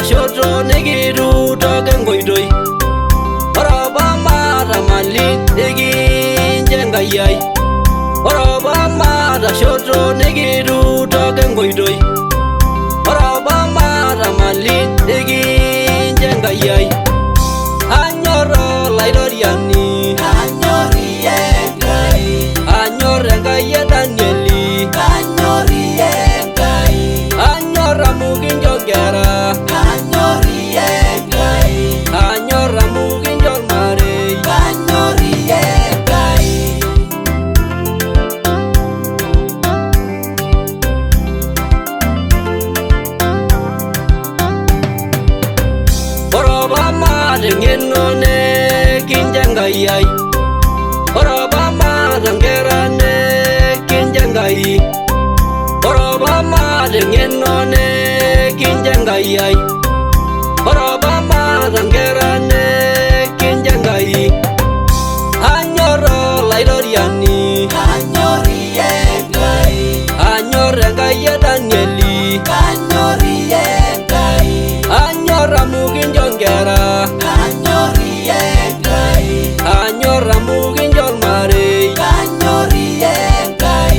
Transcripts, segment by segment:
shoto nikiru toke ngoitoi. Oroba mata mali nikinjengai ai. Oroba mata shoto nikiru toke ngoitoi. Oroba mata mali nikinjengai ai. Anyoro laidoriani Anyori Enkai, Anyor Enkai Danieli Anyori Enkai, Anyor Amugin Jongera Anyori Enkai, Anyor Amugin Jongmare Anyori Enkai. Oroba mata ngeno ne kinjengai ai. Oroba mata ngera ne kinjengai. Oroba mata ngeno ne kinjengai ai. Oroba mata ngera ne kinjengai. Anyoro laidoriani Anyori Enkai, Anyor Enkai Danieli Anyori Enkai, Anyor Amugin Jongera Anyori Enkai, Anyor Amugin Jongmare Anyori Enkai,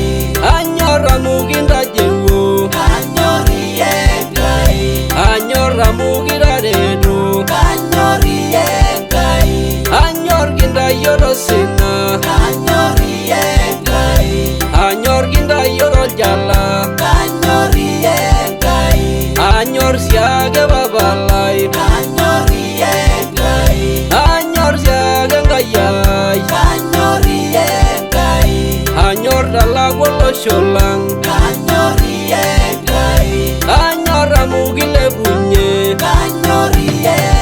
Anyor Amugin Rajewo Anyori Enkai, Anyor Amugin Raredo Anyori Enkai, Anyor Ginda Yoro Sina Anyori Enkai, Anyor Ginda Yoro Jala Anyori Enkai, Anyor Siage Babalai Anyori Enkai, Anyor Siage Ngayai Anyori Enkai, Anyor Dalagolo Sholang Anyori Enkai, Anyor Amugin Lebunye Anyori Enkai.